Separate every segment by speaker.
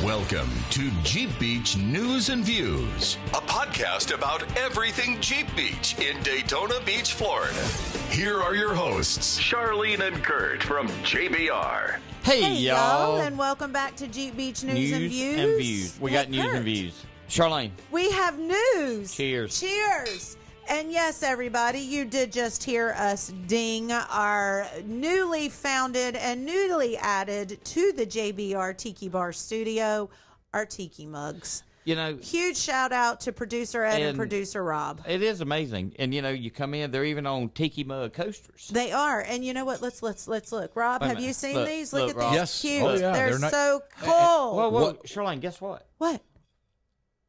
Speaker 1: Welcome to Jeep Beach News and Views, a podcast about everything Jeep Beach in Daytona Beach, Florida. Here are your hosts, Charlene and Kurt from JBR.
Speaker 2: Hey, y'all.
Speaker 3: And welcome back to Jeep Beach News and Views.
Speaker 2: We got news and views. Charlene.
Speaker 3: We have news.
Speaker 2: Cheers.
Speaker 3: Cheers. And yes, everybody, you did just hear us ding our newly founded and newly added to the JBR Tiki Bar studio, our Tiki mugs.
Speaker 2: You know,
Speaker 3: huge shout out to producer Ed and producer Rob.
Speaker 2: It is amazing. And you know, you come in, they're even on Tiki mug coasters.
Speaker 3: They are. And you know what? Let's look. Rob, have you seen these? Look at
Speaker 2: Rob.
Speaker 3: these
Speaker 4: Yes.
Speaker 3: cute.
Speaker 4: Oh, yeah.
Speaker 3: They're
Speaker 4: They're
Speaker 3: so cool.
Speaker 2: Whoa, Charlene, guess what?
Speaker 3: What?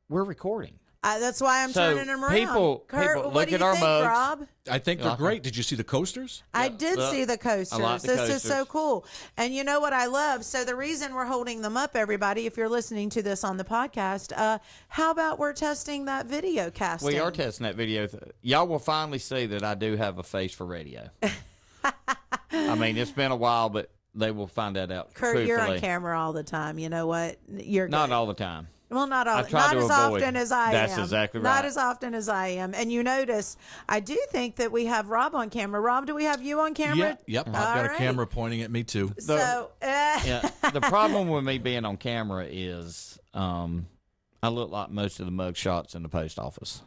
Speaker 2: We're recording.
Speaker 3: That's why I'm turning them around. Kurt, what do you think, Rob?
Speaker 4: I think they're great. Did you see the coasters?
Speaker 3: I did see the coasters.
Speaker 2: I like the
Speaker 3: this
Speaker 2: coasters.
Speaker 3: is so cool. And you know what I love? So the reason we're holding them up, everybody, if you're listening to this on the podcast, how about we're testing that video casting?
Speaker 2: We are testing that video. Y'all will finally see that I do have a face for radio. I mean, it's been a while, but they will find that out.
Speaker 3: Kurt,
Speaker 2: truthfully.
Speaker 3: you're on camera all the time. You know what? You're
Speaker 2: Not
Speaker 3: good.
Speaker 2: all the time.
Speaker 3: Well, not
Speaker 2: I try to
Speaker 3: as
Speaker 2: avoid.
Speaker 3: often as I am.
Speaker 2: That's exactly right.
Speaker 3: Not as often as I am. And you notice, I do think that we have Rob on camera. Rob, do we have you on camera?
Speaker 4: Yep. I've got a camera pointing at me too.
Speaker 2: Yeah, the problem with me being on camera is I look like most of the mug shots in the post office.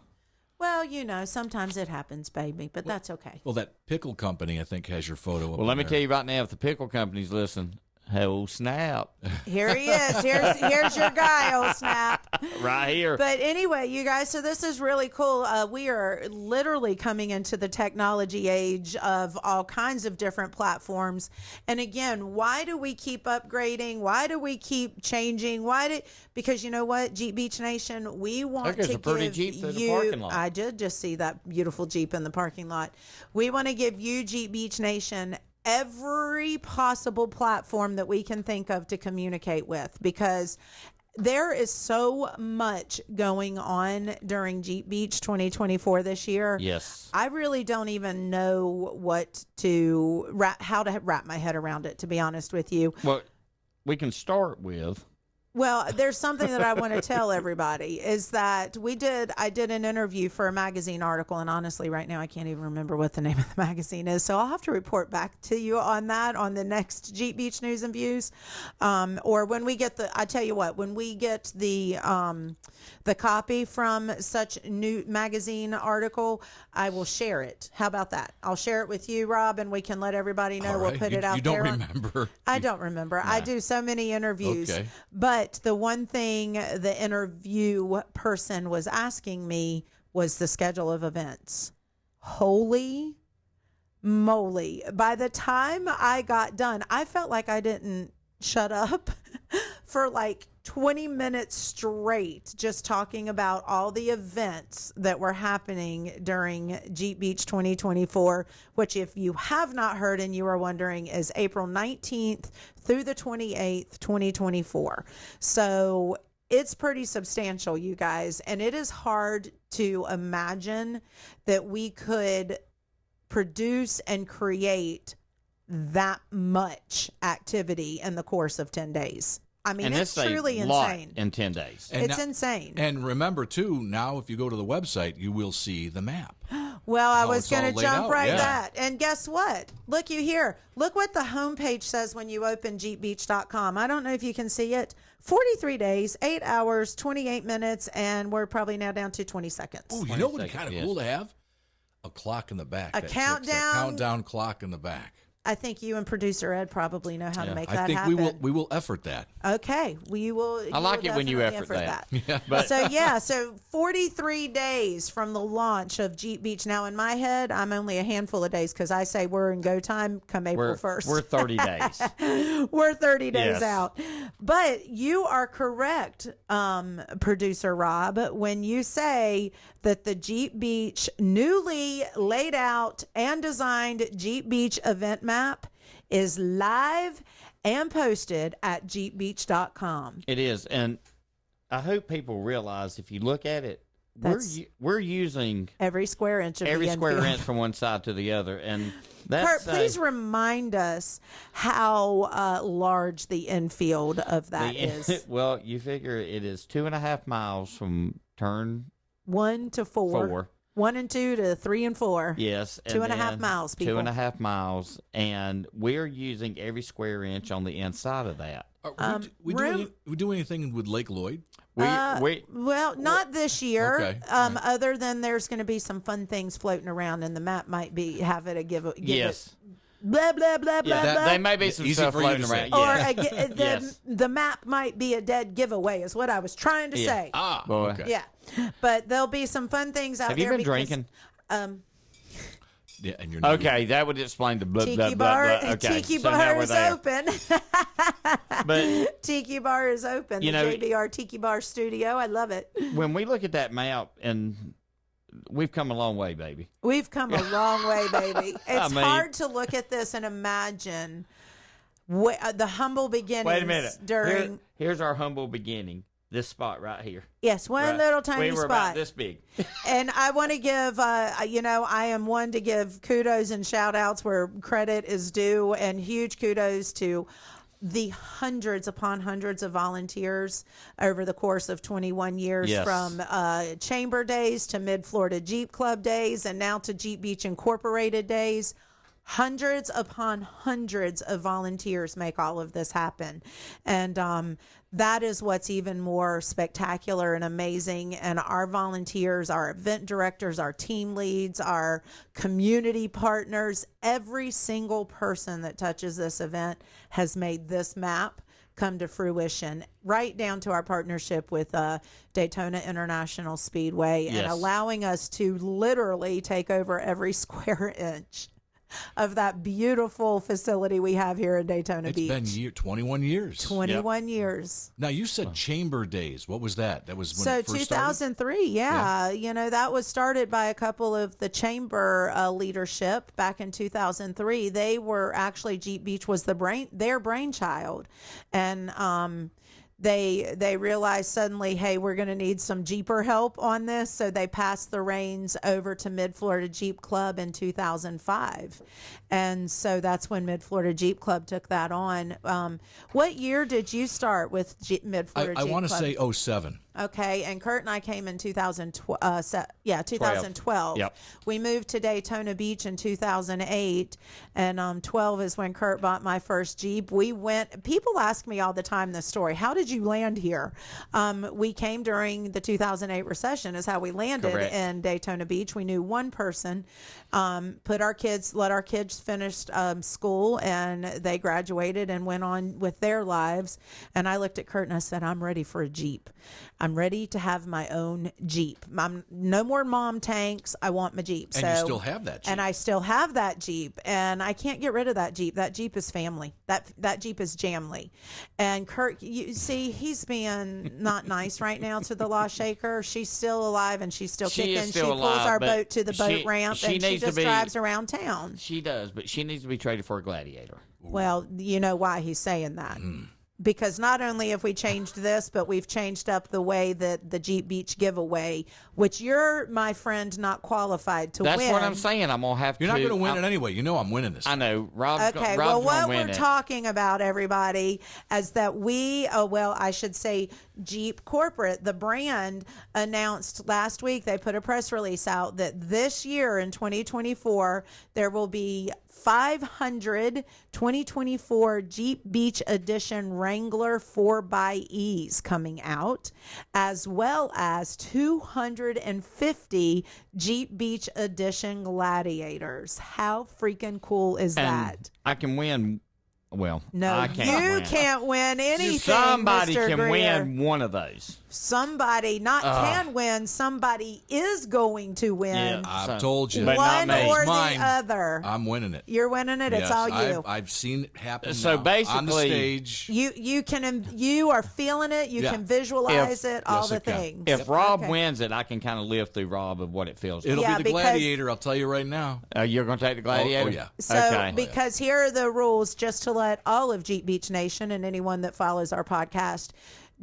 Speaker 3: Well, you know, sometimes it happens, baby, but that's okay.
Speaker 4: Well, that pickle company, I think, has your photo.
Speaker 2: Well, let me tell you right now, if the pickle companies listen, oh snap!
Speaker 3: Here he is. Here's your guy, old snap.
Speaker 2: Right here.
Speaker 3: But anyway, you guys, so this is really cool. We are literally coming into the technology age of all kinds of different platforms. And again, why do we keep upgrading? Why do we keep changing? Because you know what, Jeep Beach Nation, we want to
Speaker 2: a pretty
Speaker 3: give
Speaker 2: Jeep through the
Speaker 3: you.
Speaker 2: parking lot.
Speaker 3: I did just see that beautiful Jeep in the parking lot. We want to give you, Jeep Beach Nation, every possible platform that we can think of to communicate with, because there is so much going on during Jeep Beach 2024 this year.
Speaker 2: Yes.
Speaker 3: I really don't even know how to wrap my head around it, to be honest with you.
Speaker 2: Well, we can start with.
Speaker 3: Well, there's something that I want to tell everybody is that I did an interview for a magazine article, and honestly, right now I can't even remember what the name of the magazine is. So I'll have to report back to you on that on the next Jeep Beach News and Views, or when we get I tell you what, when we get the copy from such new magazine article, I will share it. How about that? I'll share it with you, Rob, and we can let everybody know.
Speaker 4: Right.
Speaker 3: We'll put it out there.
Speaker 4: You don't remember?
Speaker 3: I don't remember.
Speaker 4: Nah.
Speaker 3: I do so many interviews.
Speaker 4: Okay.
Speaker 3: But the one thing the interview person was asking me was the schedule of events. Holy moly. By the time I got done, I felt like I didn't shut up for like 20 minutes straight, just talking about all the events that were happening during Jeep Beach 2024, which, if you have not heard and you are wondering, is April 19th through the 28th, 2024. So it's pretty substantial, you guys. And it is hard to imagine that we could produce and create that much activity in the course of 10 days. I mean, it's truly insane.
Speaker 2: In 10 days.
Speaker 3: It's insane.
Speaker 4: And remember, too, now if you go to the website, you will see the map.
Speaker 3: Well, I was
Speaker 4: it's
Speaker 3: going
Speaker 4: all
Speaker 3: to
Speaker 4: laid
Speaker 3: jump
Speaker 4: out,
Speaker 3: right
Speaker 4: yeah.
Speaker 3: that. And guess what? Look here. Look what the homepage says when you open jeepbeach.com. I don't know if you can see it. 43 days, 8 hours, 28 minutes, and we're probably now down to 20 seconds.
Speaker 4: Oh, you know what would be kind of cool to have? A clock in the back.
Speaker 3: A countdown?
Speaker 4: A countdown clock in the back.
Speaker 3: I think you and producer Ed probably know how to make that
Speaker 4: I think
Speaker 3: happen.
Speaker 4: we will effort that.
Speaker 3: Okay, we will.
Speaker 2: I like it when you effort that.
Speaker 4: Yeah.
Speaker 2: But
Speaker 3: So 43 days from the launch of Jeep Beach. Now, in my head, I'm only a handful of days because I say we're in go time come April 1st.
Speaker 2: We're 30 days.
Speaker 3: We're 30 days
Speaker 2: Yes.
Speaker 3: out. But you are correct, producer Rob, when you say that the Jeep Beach newly laid out and designed Jeep Beach event map is live and posted at jeepbeach.com.
Speaker 2: It is. And I hope people realize if you look at it, we're using
Speaker 3: every square inch of
Speaker 2: every
Speaker 3: the
Speaker 2: square
Speaker 3: infield.
Speaker 2: inch from one side to the other, and
Speaker 3: Kurt,
Speaker 2: that's
Speaker 3: please remind us how large the infield of that is.
Speaker 2: Well, you figure it is 2.5 miles from turn
Speaker 3: 1 to 4. 1 and 2 to 3 and 4.
Speaker 2: Yes.
Speaker 3: 2.5 miles, people.
Speaker 2: 2.5 miles, and we're using every square inch on the inside of that.
Speaker 4: We do anything with Lake Lloyd?
Speaker 3: Well, not this year.
Speaker 4: Okay.
Speaker 3: Other than there's going to be some fun things floating around, and the map might have it a give
Speaker 2: Yes.
Speaker 3: it blah blah blah blah blah.
Speaker 2: There may be some
Speaker 4: Easy
Speaker 2: stuff
Speaker 4: for you to
Speaker 2: floating
Speaker 4: say.
Speaker 2: around.
Speaker 3: Or
Speaker 2: Yes.
Speaker 3: the map might be a dead giveaway, is what I was trying to say.
Speaker 2: Boy.
Speaker 4: Okay.
Speaker 3: Yeah, but there'll be some fun things out
Speaker 2: Have
Speaker 3: there.
Speaker 2: you been
Speaker 3: because,
Speaker 2: drinking?
Speaker 4: Yeah, and you're not
Speaker 2: Okay, that would explain the blah,
Speaker 3: Tiki
Speaker 2: blah,
Speaker 3: bar,
Speaker 2: blah, blah. Okay,
Speaker 3: Tiki
Speaker 2: so now
Speaker 3: bar
Speaker 2: we're
Speaker 3: is
Speaker 2: there.
Speaker 3: open.
Speaker 2: But
Speaker 3: Tiki bar is open.
Speaker 2: You
Speaker 3: The
Speaker 2: know-
Speaker 3: JBR Tiki Bar Studio. I love it.
Speaker 2: when we look at that map, and we've come a long way, baby.
Speaker 3: We've come a long way, baby. It's
Speaker 2: mean-
Speaker 3: hard to look at this and imagine the humble beginnings.
Speaker 2: Wait a minute.
Speaker 3: During
Speaker 2: Here's our humble beginning. This spot right here.
Speaker 3: yes, one
Speaker 2: Right.
Speaker 3: little tiny
Speaker 2: we were
Speaker 3: spot.
Speaker 2: about this big.
Speaker 3: And I want to give, I am one to give kudos and shout outs where credit is due, and huge kudos to the hundreds upon hundreds of volunteers over the course of 21 years,
Speaker 2: Yes.
Speaker 3: from Chamber Days to Mid-Florida Jeep Club Days, and now to Jeep Beach Incorporated Days. Hundreds upon hundreds of volunteers make all of this happen. And that is what's even more spectacular and amazing. And our volunteers, our event directors, our team leads, our community partners, every single person that touches this event has made this map come to fruition, right down to our partnership with Daytona International Speedway, and
Speaker 2: Yes.
Speaker 3: allowing us to literally take over every square inch of that beautiful facility we have here in Daytona
Speaker 4: It's
Speaker 3: Beach.
Speaker 4: been 21 years.
Speaker 3: 21 years.
Speaker 4: Now, you said Chamber Days. What was that? That was when
Speaker 3: So
Speaker 4: it first started?
Speaker 3: 2003, yeah. That was started by a couple of the chamber leadership back in 2003. They were actually, Jeep Beach was their brainchild. And they realized suddenly, hey, we're going to need some Jeeper help on this. So they passed the reins over to Mid-Florida Jeep Club in 2005. And so that's when Mid-Florida Jeep Club took that on. What year did you start with Mid-Florida Jeep Club?
Speaker 4: I want to say 07.
Speaker 3: Okay, and Kurt and I came in 2012.
Speaker 2: Yep.
Speaker 3: We moved to Daytona Beach in 2008, and 12 is when Kurt bought my first Jeep. People ask me all the time this story. How did you land here? We came during the 2008 recession is how we landed
Speaker 2: Correct.
Speaker 3: in Daytona Beach. We knew one person, let our kids finish school, and they graduated and went on with their lives. And I looked at Kurt and I said, I'm ready for a Jeep. I'm ready to have my own Jeep. No more mom tanks. I want my Jeep.
Speaker 4: And you still have that Jeep.
Speaker 3: And I still have that Jeep. And I can't get rid of that Jeep. That Jeep is family. That Jeep is Jamly. And Kurt, you see, he's being not nice right now to the Law Shaker. She's still alive and she's still
Speaker 2: She
Speaker 3: kicking.
Speaker 2: is still
Speaker 3: She pulls
Speaker 2: alive,
Speaker 3: our
Speaker 2: but
Speaker 3: boat to the boat
Speaker 2: she-
Speaker 3: ramp,
Speaker 2: she
Speaker 3: and she
Speaker 2: needs to
Speaker 3: just
Speaker 2: be-
Speaker 3: drives around town.
Speaker 2: She does, but she needs to be traded for a Gladiator.
Speaker 3: Well, you know why he's saying that. Because not only have we changed this, but we've changed up the way that the Jeep Beach giveaway, which you're, my friend, not qualified to win.
Speaker 2: That's what I'm saying. I'm going to have to.
Speaker 4: You're not going to win it anyway. You know I'm winning this.
Speaker 2: I know. Rob's
Speaker 3: Okay,
Speaker 2: Rob's
Speaker 3: what
Speaker 2: gonna win
Speaker 3: we're
Speaker 2: it.
Speaker 3: talking about, everybody, is that I should say Jeep Corporate, the brand, announced last week, they put a press release out that this year in 2024, there will be 500 2024 Jeep Beach Edition Wrangler 4xEs coming out, as well as 250 Jeep Beach Edition Gladiators. How freaking cool is
Speaker 2: And
Speaker 3: that?
Speaker 2: I can win. Well,
Speaker 3: No,
Speaker 2: I can't
Speaker 3: you
Speaker 2: win.
Speaker 3: can't win anything.
Speaker 2: Somebody
Speaker 3: Mr.
Speaker 2: can
Speaker 3: Greer.
Speaker 2: win one of those.
Speaker 3: Somebody can win. Somebody is going to win.
Speaker 2: Yeah.
Speaker 4: I've told you.
Speaker 2: But
Speaker 3: One
Speaker 2: not me.
Speaker 3: or
Speaker 4: Mine.
Speaker 3: the other.
Speaker 4: I'm winning it.
Speaker 3: You're winning it. It's
Speaker 4: Yes,
Speaker 3: all you.
Speaker 4: I've seen it happen
Speaker 2: So
Speaker 4: now, on the
Speaker 2: basically-
Speaker 4: stage.
Speaker 3: You are feeling it. You
Speaker 4: Yeah.
Speaker 3: can visualize it. All
Speaker 4: Yes,
Speaker 3: the
Speaker 4: I can.
Speaker 3: things.
Speaker 2: If Rob
Speaker 3: Okay.
Speaker 2: wins it, I can kind of live through Rob of what it feels like.
Speaker 4: It'll
Speaker 3: Yeah,
Speaker 4: be the
Speaker 3: because-
Speaker 4: Gladiator, I'll tell you right now.
Speaker 2: You're going to take the Gladiator?
Speaker 4: Oh, yeah.
Speaker 3: So,
Speaker 2: Okay.
Speaker 3: because here are the rules, just to let all of Jeep Beach Nation and anyone that follows our podcast,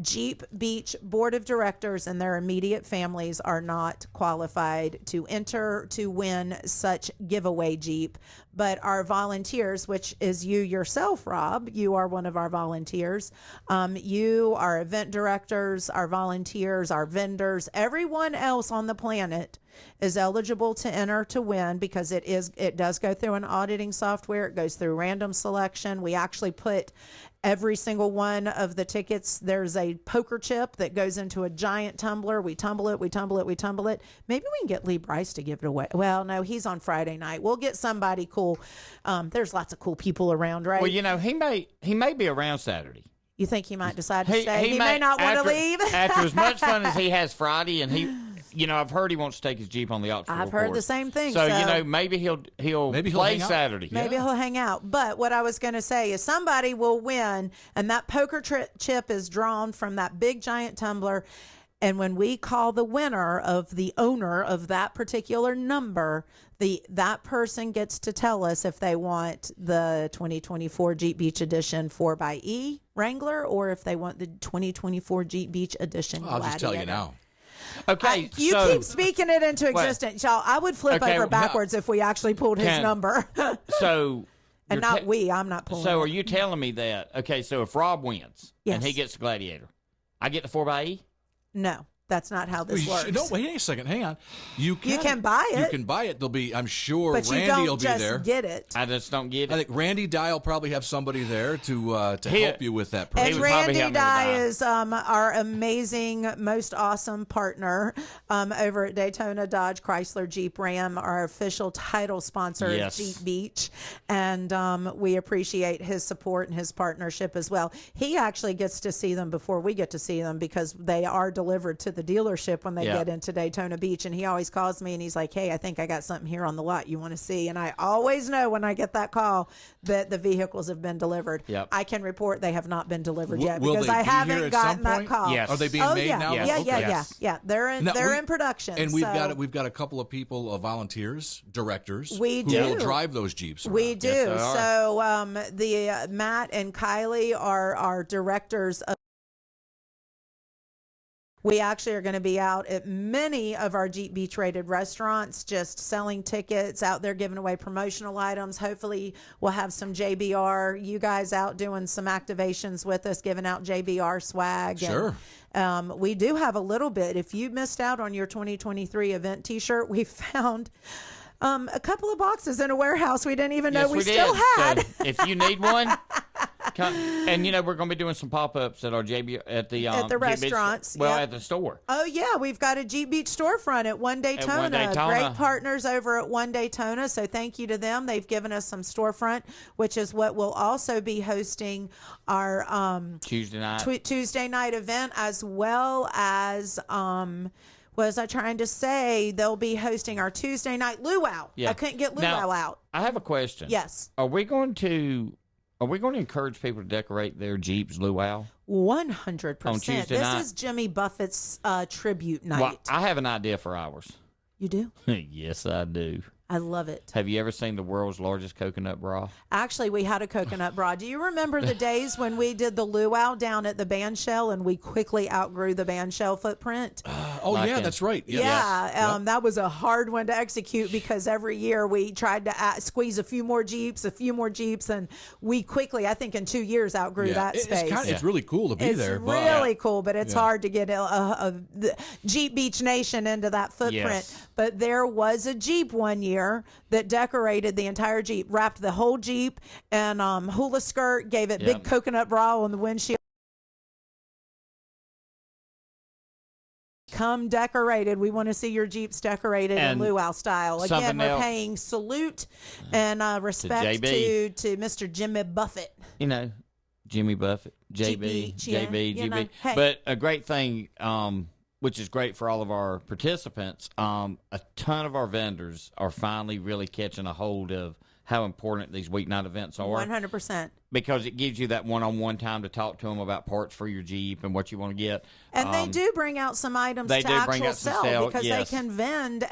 Speaker 3: Jeep Beach Board of Directors and their immediate families are not qualified to enter to win such giveaway Jeep, but our volunteers, which is you yourself, Rob, you are one of our volunteers. You, our event directors, our volunteers, our vendors, everyone else on the planet is eligible to enter to win because it does go through an auditing software. It goes through random selection. We actually put every single one of the tickets. There's a poker chip that goes into a giant tumbler. We tumble it. Maybe we can get Lee Bryce to give it away. Well, no, he's on Friday night. We'll get somebody cool. There's lots of cool people around, right?
Speaker 2: Well, he may be around Saturday.
Speaker 3: You think he might decide to stay? He may not want to leave.
Speaker 2: After as much fun as he has Friday, and I've heard he wants to take his Jeep on the obstacle course.
Speaker 3: I've heard the same thing.
Speaker 2: So, maybe he'll play Saturday.
Speaker 3: Maybe he'll hang out. But what I was going to say is somebody will win, and that poker chip is drawn from that big giant tumbler. And when we call the winner of the owner of that particular number, that person gets to tell us if they want the 2024 Jeep Beach Edition 4xE Wrangler or if they want the 2024 Jeep Beach Edition Gladiator.
Speaker 4: I'll just tell you now.
Speaker 2: Okay,
Speaker 3: you keep speaking it into existence, y'all. I would flip over backwards if we actually pulled his number. And not I'm not pulling.
Speaker 2: So are you telling me that? Okay, so if Rob wins and he gets the Gladiator, I get the 4xE?
Speaker 3: No. That's not how this works.
Speaker 4: No, wait a second. Hang on. You can
Speaker 3: buy it.
Speaker 4: You can buy it. There'll be, I'm sure,
Speaker 3: but
Speaker 4: Randy will be there.
Speaker 3: But you don't just get it.
Speaker 2: I just don't get it.
Speaker 4: I think Randy Dye will probably have somebody there to help you with that
Speaker 3: And
Speaker 4: purchase.
Speaker 3: Randy Dye is our amazing, most awesome partner over at Daytona Dodge Chrysler Jeep Ram, our official title sponsor of Jeep Beach. And we appreciate his support and his partnership as well. He actually gets to see them before we get to see them because they are delivered to the dealership when they get into Daytona Beach, and he always calls me and he's like, hey, I think I got something here on the lot you want to see. And I always know when I get that call that the vehicles have been delivered. I can report they have not been delivered yet because I haven't gotten that call.
Speaker 2: Yes.
Speaker 4: Are they being made now?
Speaker 3: Yeah. They're in production.
Speaker 4: And we've got a couple of people, volunteers, directors who will drive those Jeeps around.
Speaker 3: We do. Yes, so the Matt and Kylie are our directors of. We actually are going to be out at many of our Jeep Beach rated restaurants, just selling tickets, out there giving away promotional items. Hopefully we'll have some JBR, you guys out doing some activations with us, giving out JBR swag.
Speaker 4: Sure.
Speaker 3: And, we do have a little bit. If you missed out on your 2023 event t-shirt, we found a couple of boxes in a warehouse we didn't even know we still had.
Speaker 2: So if you need one, come. And we're going to be doing some pop-ups at our JB at the
Speaker 3: restaurants.
Speaker 2: Beach, at the store.
Speaker 3: Oh yeah, we've got a Jeep Beach storefront at One Daytona. Great partners over at One Daytona. So thank you to them. They've given us some storefront, which is what we'll also be hosting our Tuesday night event, as well as what was I trying to say? They'll be hosting our Tuesday night luau. I couldn't get luau out.
Speaker 2: I have a question.
Speaker 3: Yes.
Speaker 2: Are we going to encourage people to decorate their Jeeps luau?
Speaker 3: 100%.
Speaker 2: On Tuesday night?
Speaker 3: This is Jimmy Buffett's tribute night.
Speaker 2: Well, I have an idea for ours.
Speaker 3: You do?
Speaker 2: Yes, I do.
Speaker 3: I love it.
Speaker 2: Have you ever seen the world's largest coconut bra?
Speaker 3: Actually, we had a coconut bra. Do you remember the days when we did the luau down at the band shell and we quickly outgrew the band shell footprint?
Speaker 4: That's right.
Speaker 3: Yeah. That was a hard one to execute because every year we tried to squeeze a few more Jeeps, and we quickly, I think in 2 years, outgrew that space.
Speaker 4: It's really cool to be there.
Speaker 3: It's really cool, but it's hard to get a Jeep Beach Nation into that footprint.
Speaker 2: Yes.
Speaker 3: But there was a Jeep one year that decorated the entire Jeep, wrapped the whole Jeep in hula skirt, gave it big coconut bra on the windshield. Come decorated. We want to see your Jeeps decorated in luau style. Again, we're paying salute and respect to Mr. Jimmy Buffett.
Speaker 2: Jimmy Buffett, JB. Hey. But a great thing, which is great for all of our participants, a ton of our vendors are finally really catching a hold of how important these weeknight events are.
Speaker 3: 100%.
Speaker 2: because it gives you that one-on-one time to talk to them about parts for your Jeep and what you want to get.
Speaker 3: And they do bring out some items to actual sell because
Speaker 2: yes.
Speaker 3: they can vend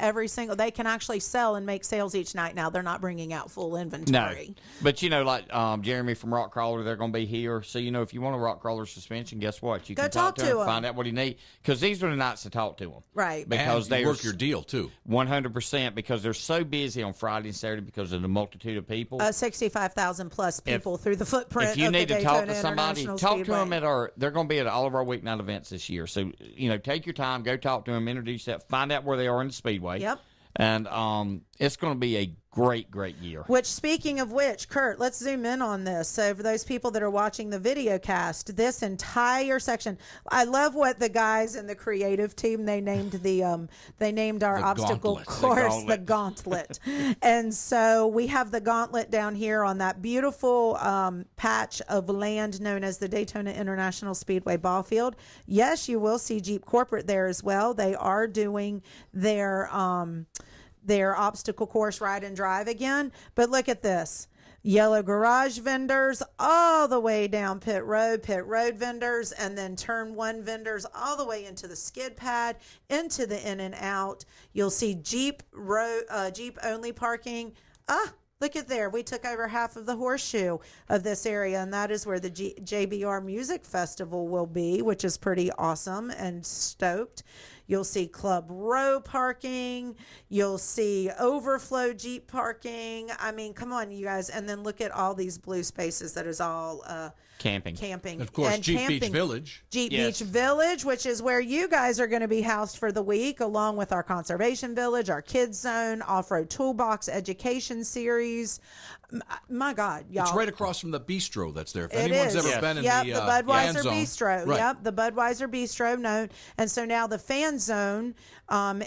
Speaker 3: they can actually sell and make sales each night now. They're not bringing out full inventory.
Speaker 2: No. But, like Jeremy from Rock Crawler, they're going to be here. So, if you want a Rock Crawler suspension, guess what? You can talk to him, find out what he needs. Because these are the nights to talk to them.
Speaker 3: Right.
Speaker 2: Because
Speaker 4: they work your deal, too.
Speaker 2: 100%, because they're so busy on Friday and Saturday because of the multitude of people.
Speaker 3: 65,000 plus people through the footprint of the
Speaker 2: Daytona
Speaker 3: Daytona
Speaker 2: talk to somebody,
Speaker 3: International
Speaker 2: talk
Speaker 3: Speedway.
Speaker 2: to them they're going to be at all of our weeknight events this year. So, take your time, go talk to them, introduce that, find out where they are in the Speedway.
Speaker 3: Yep.
Speaker 2: And it's going to be a great, great year.
Speaker 3: Which, speaking of which, Kurt, let's zoom in on this. So for those people that are watching the video cast, this entire section, I love what the guys in the creative team, they named our obstacle course the Gauntlet. And so we have the Gauntlet down here on that beautiful patch of land known as the Daytona International Speedway ball field. Yes, you will see Jeep Corporate there as well. They are doing their obstacle course ride and drive again. But look at this. Yellow garage vendors all the way down pit road vendors, and then turn 1 vendors all the way into the skid pad, into the in and out. You'll see Jeep only parking. Look at there. We took over half of the horseshoe of this area, and that is where the JBR Music Festival will be, which is pretty awesome and stoked. You'll see Club Row parking. You'll see overflow Jeep parking. I mean, come on, you guys. And then look at all these blue spaces that is all camping.
Speaker 4: Of course, and Jeep Beach Village.
Speaker 3: Beach Village, which is where you guys are going to be housed for the week, along with our conservation village, our kids zone, off-road toolbox education series. My God, y'all.
Speaker 4: It's right across from the bistro that's there. If anyone's ever been in the
Speaker 3: Budweiser
Speaker 4: fan
Speaker 3: Bistro.
Speaker 4: zone. Right.
Speaker 3: Yep, the Budweiser Bistro. No, and so now the fan zone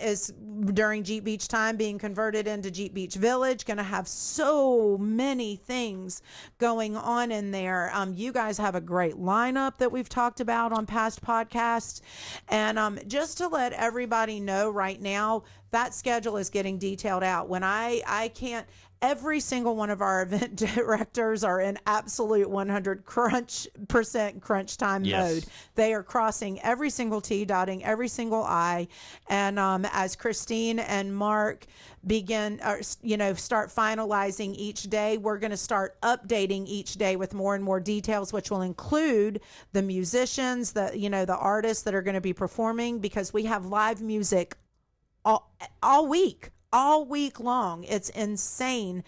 Speaker 3: is during Jeep Beach time being converted into Jeep Beach Village. Going to have so many things going on in there. You guys have a great lineup that we've talked about on past podcasts, and just to let everybody know right now, that schedule is getting detailed out. When I can't. Every single one of our event directors are in absolute 100% crunch time mode. They are crossing every single T, dotting every single I. And as Christine and Mark start finalizing each day, we're going to start updating each day with more and more details, which will include the musicians, the artists that are going to be performing, because we have live music all week. All week long. It's insane.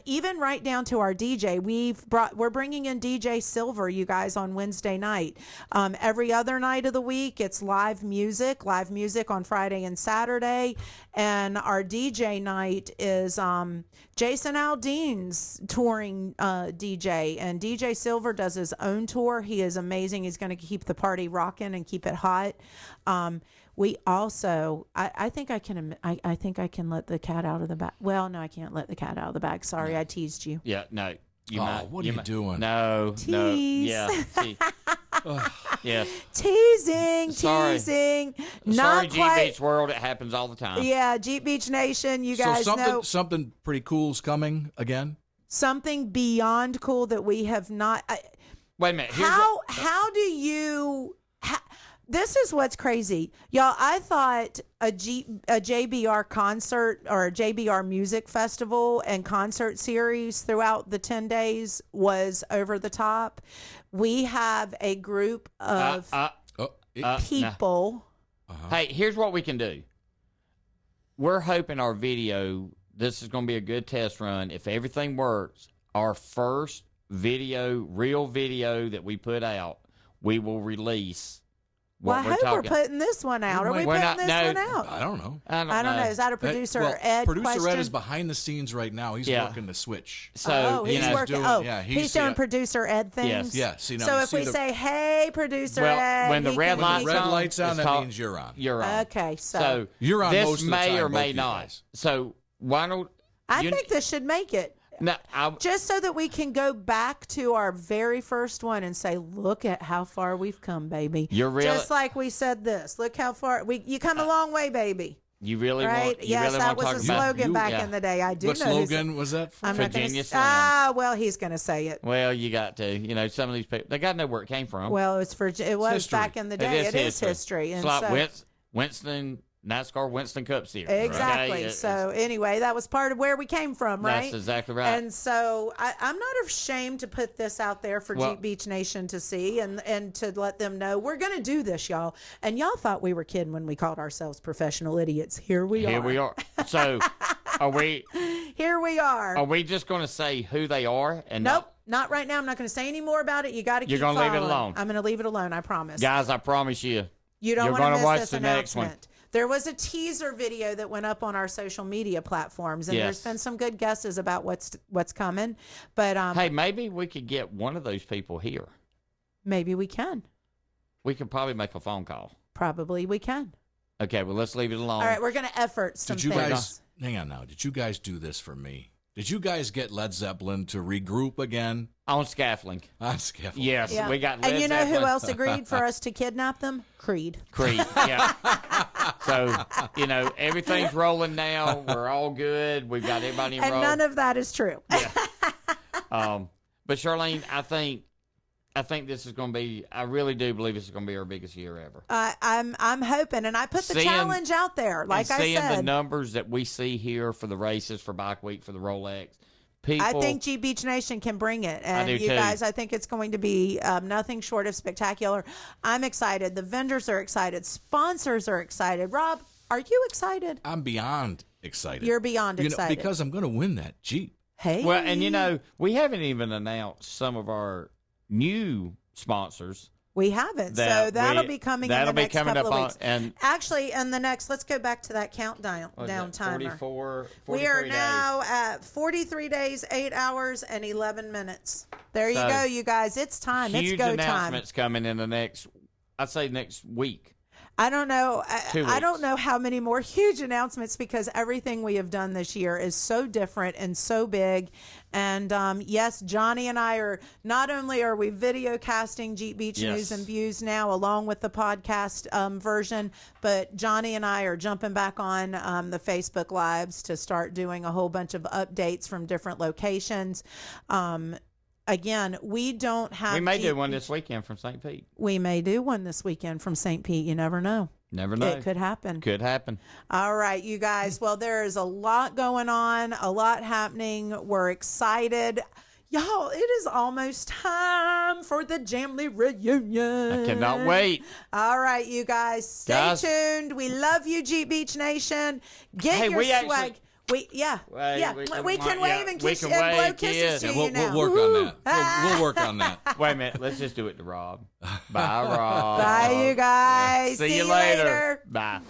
Speaker 3: Even right down to our DJ. We're bringing in DJ Silver, you guys, on Wednesday night. Every other night of the week, it's live music on Friday and Saturday. And our DJ night is Jason Aldean's touring DJ. And DJ Silver does his own tour. He is amazing. He's going to keep the party rocking and keep it hot. We also, I think I can let the cat out of the bag. Well, no, I can't let the cat out of the bag. Sorry, I teased you.
Speaker 2: Yeah, no.
Speaker 4: What are you doing?
Speaker 2: No,
Speaker 3: Tease.
Speaker 2: no. Yeah. Yes.
Speaker 3: Teasing.
Speaker 2: Sorry,
Speaker 3: Not
Speaker 2: Jeep Beach World. It happens all the time.
Speaker 3: Yeah, Jeep Beach Nation. You guys know
Speaker 4: something pretty cool's coming again.
Speaker 3: Something beyond cool that we have not.
Speaker 2: Wait a minute.
Speaker 3: How do you? This is what's crazy. Y'all, I thought a JBR concert or a JBR music festival and concert series throughout the 10 days was over the top. We have a group of people.
Speaker 2: Hey, here's what we can do. We're hoping our video, this is going to be a good test run. If everything works, our first real video that we put out, we will release.
Speaker 3: Well, I hope we're putting this one out. Are we putting this one out?
Speaker 4: I don't know.
Speaker 3: I don't know. Is that a producer Ed
Speaker 4: Producer
Speaker 3: question?
Speaker 4: Ed is behind the scenes right now. He's working the switch.
Speaker 2: So
Speaker 3: he's working. He's doing producer Ed things.
Speaker 4: Yes.
Speaker 3: So if we say, "Hey, producer Ed,"
Speaker 2: when the red lights
Speaker 4: on, that means you're on.
Speaker 2: You're on.
Speaker 3: Okay, so
Speaker 4: you're on.
Speaker 2: This
Speaker 4: most of the
Speaker 2: may
Speaker 4: time,
Speaker 2: or may not. So why don't
Speaker 3: I think this should make it?
Speaker 2: No,
Speaker 3: just so that we can go back to our very first one and say, look at how far we've come, baby.
Speaker 2: You're real.
Speaker 3: Just like we said this. Look how far you come a long way, baby.
Speaker 2: You really
Speaker 3: right?
Speaker 2: want? You
Speaker 3: Yes,
Speaker 2: really
Speaker 3: that
Speaker 2: want to
Speaker 3: was
Speaker 2: talk
Speaker 3: a
Speaker 2: about
Speaker 3: slogan back in the day. I do
Speaker 4: what
Speaker 3: know.
Speaker 4: Slogan was that from?
Speaker 2: Virginia Slim.
Speaker 3: Well, he's going to say it.
Speaker 2: Well, you got to. You know, some of these people, they got to know where it came from.
Speaker 3: Well, it was
Speaker 4: history.
Speaker 3: back in the day. It is history.
Speaker 2: It's
Speaker 3: And
Speaker 2: like
Speaker 3: so,
Speaker 2: Winston NASCAR Winston Cup Series.
Speaker 3: exactly.
Speaker 2: Okay?
Speaker 3: So anyway, that was part of where we came from, right?
Speaker 2: That's exactly right.
Speaker 3: And so I'm not ashamed to put this out there for Jeep Beach Nation to see and to let them know we're going to do this, y'all. And y'all thought we were kidding when we called ourselves professional idiots. Here we are.
Speaker 2: Here we are. So are we?
Speaker 3: Here we are.
Speaker 2: Are we just going to say who they are? And
Speaker 3: Nope. Not right now. I'm not going to say any more about it. You got to keep
Speaker 2: You're going to leave it alone.
Speaker 3: I'm going to leave it alone. I promise.
Speaker 2: Guys, I promise you.
Speaker 3: You don't
Speaker 2: You're
Speaker 3: want to miss
Speaker 2: watch
Speaker 3: this
Speaker 2: the next one.
Speaker 3: announcement. There was a teaser video that went up on our social media platforms, and there's been some good guesses about what's coming. But
Speaker 2: hey, maybe we could get one of those people here.
Speaker 3: Maybe we can.
Speaker 2: We could probably make a phone call.
Speaker 3: Probably we can.
Speaker 2: Okay, well, let's leave it alone.
Speaker 3: All right, we're going to effort some things.
Speaker 4: Guys, hang on now. Did you guys do this for me? Did you guys get Led Zeppelin to regroup again?
Speaker 2: On scaffolding.
Speaker 4: On scaffolding.
Speaker 2: Yes,
Speaker 3: Yeah.
Speaker 2: we got Led
Speaker 3: And you know
Speaker 2: Zeppelin.
Speaker 3: who else agreed for us to kidnap them? Creed.
Speaker 2: Yeah. So, you know, everything's rolling now. We're all good. We've got everybody enrolled.
Speaker 3: And none of that is true.
Speaker 2: Yeah. But Charlene, I think this is going to be. I really do believe this is going to be our biggest year ever.
Speaker 3: I'm hoping, and I put the challenge out there. Like I said,
Speaker 2: seeing the numbers that we see here for the races, for Bike Week, for the Rolex, people.
Speaker 3: I think Jeep Beach Nation can bring it, and you guys, I think it's going to be nothing short of spectacular. I'm excited. The vendors are excited. Sponsors are excited. Rob, are you excited?
Speaker 4: I'm beyond excited.
Speaker 3: You're beyond excited
Speaker 4: because I'm going to win that Jeep.
Speaker 3: Hey,
Speaker 2: well, and you know, we haven't even announced some of our new sponsors.
Speaker 3: We haven't. So that'll be coming in the next couple of weeks.
Speaker 2: And
Speaker 3: actually, in the next, let's go back to that countdown timer.
Speaker 2: 44
Speaker 3: we are
Speaker 2: days.
Speaker 3: now at 43 days, 8 hours, and 11 minutes. There you go, you guys. It's time. It's go time.
Speaker 2: Huge announcements coming in the next, I'd say next week.
Speaker 3: I don't know. I don't know how many more huge announcements, because everything we have done this year is so different and so big. And yes, Johnny and I are, not only are we video casting Jeep Beach News and Views now along with the podcast version, but Johnny and I are jumping back on the Facebook Lives to start doing a whole bunch of updates from different locations. Again, we don't have.
Speaker 2: We may do one this weekend from St. Pete.
Speaker 3: We may do one this weekend from St. Pete. You never know.
Speaker 2: Never know.
Speaker 3: It could happen.
Speaker 2: Could happen.
Speaker 3: All right, you guys. Well, there is a lot going on, a lot happening. We're excited. Y'all, it is almost time for the Jamley reunion.
Speaker 2: I cannot wait.
Speaker 3: All right, you guys. Stay tuned. We love you, Jeep Beach Nation. Get your swag. We can wave and kiss and blow kisses to you now.
Speaker 4: We'll work on that. We'll work on that.
Speaker 2: Wait a minute. Let's just do it to Rob. Bye, Rob.
Speaker 3: Bye, you guys.
Speaker 2: See you later. Bye.